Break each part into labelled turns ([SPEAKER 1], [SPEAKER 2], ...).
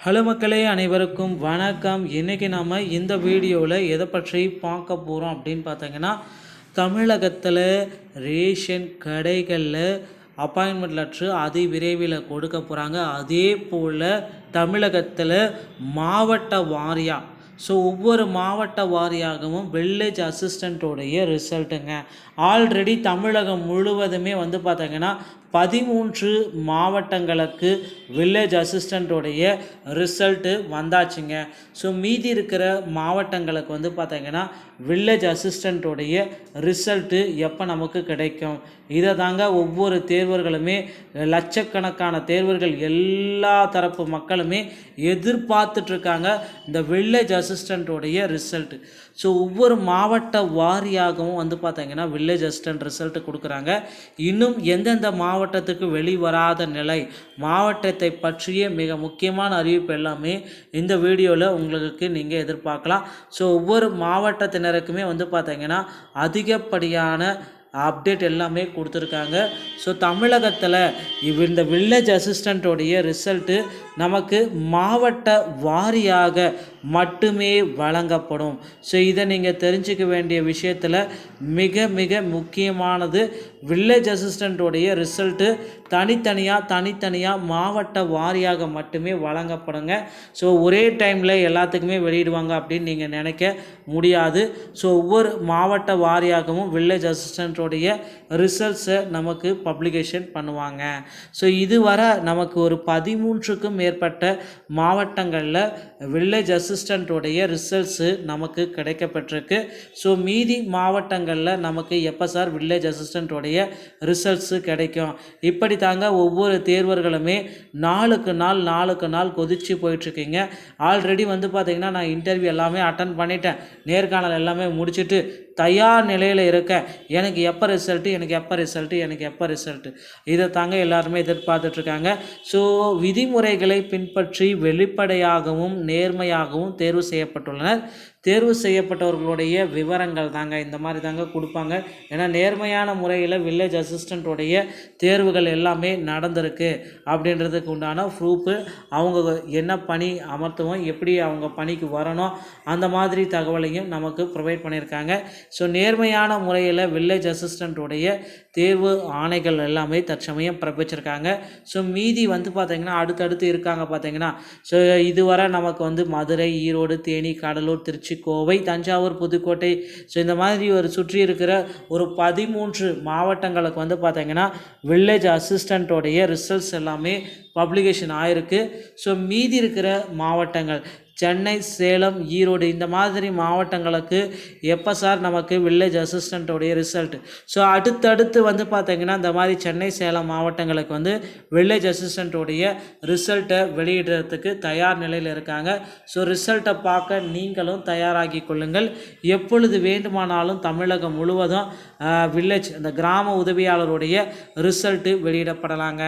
[SPEAKER 1] Hello மக்களே, அனைவருக்கும் வணக்கம். இன்றைக்கி நம்ம இந்த வீடியோவில் எதை பற்றி பார்க்க போகிறோம் அப்படின்னு பார்த்தீங்கன்னா, தமிழகத்தில் ரேஷன் கடைகளில் அப்பாயின்மெண்ட் லெட்ரு அதி விரைவில் கொடுக்க போகிறாங்க. அதே போல் தமிழகத்தில் மாவட்ட வாரியாக ஒவ்வொரு மாவட்ட வாரியாகவும் வில்லேஜ் அசிஸ்டண்ட்டோடைய ரிசல்ட்டுங்க. ஆல்ரெடி தமிழகம் முழுவதுமே பார்த்தீங்கன்னா 13 மாவட்டங்களுக்கு வில்லேஜ் அசிஸ்டண்ட்டோடைய ரிசல்ட்டு வந்தாச்சுங்க. மீதி இருக்கிற மாவட்டங்களுக்கு பார்த்தீங்கன்னா வில்லேஜ் அசிஸ்டண்ட்டோடைய ரிசல்ட்டு எப்போ நமக்கு கிடைக்கும், இதை தாங்க ஒவ்வொரு தேர்வர்களுமே, லட்சக்கணக்கான தேர்வர்கள் எல்லா தரப்பு மக்களுமே எதிர்பார்த்துட்ருக்காங்க இந்த வில்லேஜ் அசிஸ்டண்ட்டோடைய ரிசல்ட்டு. ஒவ்வொரு மாவட்ட வாரியாகவும் பார்த்தீங்கன்னா வில்லேஜ் அசிஸ்டண்ட் ரிசல்ட்டு கொடுக்குறாங்க. இன்னும் எந்தெந்த மாவட்டத்துக்கு வெளிவராத நிலை, மாவட்டத்தை பற்றிய மிக முக்கியமான அறிவிப்பு எல்லாமே இந்த வீடியோவில் உங்களுக்கு நீங்கள் எதிர்பார்க்கலாம். ஒவ்வொரு மாவட்டத்தினருக்குமே பார்த்தீங்கன்னா அதிகப்படியான அப்டேட் எல்லாமே கொடுத்துருக்காங்க. தமிழகத்தில் இந்த வில்லேஜ் அசிஸ்டண்ட்டோடைய ரிசல்ட்டு நமக்கு மாவட்ட வாரியாக மட்டுமே வழங்கப்படும். இதை நீங்கள் தெரிஞ்சுக்க வேண்டிய விஷயத்தில் மிக மிக முக்கியமானது, வில்லேஜ் அசிஸ்டண்ட்டோடைய ரிசல்ட்டு தனித்தனியாக மாவட்ட வாரியாக மட்டுமே வழங்கப்படுங்க. ஒரே டைமில் எல்லாத்துக்குமே வெளியிடுவாங்க அப்படின்னு நீங்கள் நினைக்க முடியாது. ஒவ்வொரு மாவட்ட வாரியாகவும் வில்லேஜ் அசிஸ்டண்ட்டோடைய ரிசல்ட்ஸை நமக்கு பப்ளிகேஷன் பண்ணுவாங்க. இதுவரை நமக்கு ஒரு 13க்கும் மேற்பட்ட மாவட்டங்களில் வில்லேஜ் அசிஸ்டண்ட்டோடைய ரிசல்ட்ஸு நமக்கு கிடைக்கப்பட்டிருக்கு. மீதி மாவட்டங்களில் நமக்கு எப்போ சார் வில்லேஜ் அசிஸ்டண்ட்டோடைய ரிசல்ட்ஸு கிடைக்கும்? இப்படி தாங்க ஒவ்வொரு தேர்வர்களுமே நாளுக்கு நாள் கொதிச்சு போயிட்டுருக்கீங்க. ஆல்ரெடி பார்த்திங்கன்னா நான் இன்டர்வியூ எல்லாமே அட்டன் பண்ணிட்டேன், நேர்காணல் எல்லாமே முடிச்சுட்டு தயார் நிலையில் இருக்கேன். எனக்கு எப்போ ரிசல்ட்டு இதை தாங்க எல்லாருமே எதிர்பார்த்துட்ருக்காங்க. விதிமுறைகளை பின்பற்றி வெளிப்படையாகவும் நேர்மையாகவும் தேர்வு செய்யப்பட்டுள்ளனர். தேர்வு செய்யப்பட்டவர்களுடைய விவரங்கள் தாங்க இந்த மாதிரி தாங்க கொடுப்பாங்க. ஏன்னா நேர்மையான முறையில் வில்லேஜ் அசிஸ்டண்ட்டோடைய தேர்வுகள் எல்லாமே நடந்திருக்கு அப்படின்றதுக்கு உண்டான ப்ரூஃபு, அவங்க என்ன பணி அமர்த்துவோம், எப்படி அவங்க பணிக்கு வரணும், அந்த மாதிரி தகவலையும் நமக்கு ப்ரொவைட் பண்ணியிருக்காங்க. நேர்மையான முறையில் வில்லேஜ் அசிஸ்டண்ட்டோடைய தேர்வு ஆணைகள் எல்லாமே தற்சமயம் பிறப்பிச்சிருக்காங்க. மீதி பார்த்திங்கன்னா அடுத்தடுத்து இருக்காங்க. பார்த்திங்கன்னா இதுவரை நமக்கு மதுரை, ஈரோடு, தேனி, கடலூர், திருச்சி, கோவை, தஞ்சாவூர், புதுக்கோட்டை, இந்த மாதிரி ஒரு சுற்றி இருக்கிற ஒரு 13 மாவட்டங்களுக்கு பார்த்திங்கன்னா வில்லேஜ் அசிஸ்டண்ட்டோடைய ரிசல்ட்ஸ் எல்லாமே பப்ளிகேஷன் ஆயிருக்கு. மீதி இருக்கிற மாவட்டங்கள் சென்னை, சேலம், ஈரோடு, இந்த மாதிரி மாவட்டங்களுக்கு எப்போ சார் நமக்கு வில்லேஜ் அசிஸ்டண்ட்டோடைய ரிசல்ட்டு? அடுத்தடுத்து பார்த்திங்கன்னா இந்த மாதிரி சென்னை, சேலம் மாவட்டங்களுக்கு வில்லேஜ் அசிஸ்டண்ட்டோடைய ரிசல்ட்டை வெளியிடுறதுக்கு தயார் நிலையில் இருக்காங்க. ரிசல்ட்டை பார்க்க நீங்களும் தயாராகி கொள்ளுங்கள். எப்பொழுது வேண்டுமானாலும் தமிழகம் முழுவதும் வில்லேஜ், அந்த கிராம உதவியாளருடைய ரிசல்ட்டு வெளியிடப்படலாங்க.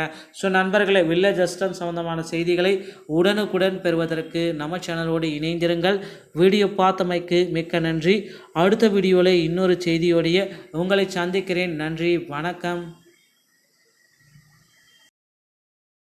[SPEAKER 1] நண்பர்களே, வில்லேஜ் அசிஸ்டன்ட் சம்பந்தமான செய்திகளை உடனுக்குடன் பெறுவதற்கு நம்ம சேனலோடு இணைந்திருங்கள். வீடியோ பார்த்தமைக்கு மிக்க நன்றி. அடுத்த வீடியோவில் இன்னொரு செய்தியோடைய உங்களை சந்திக்கிறேன். நன்றி, வணக்கம்.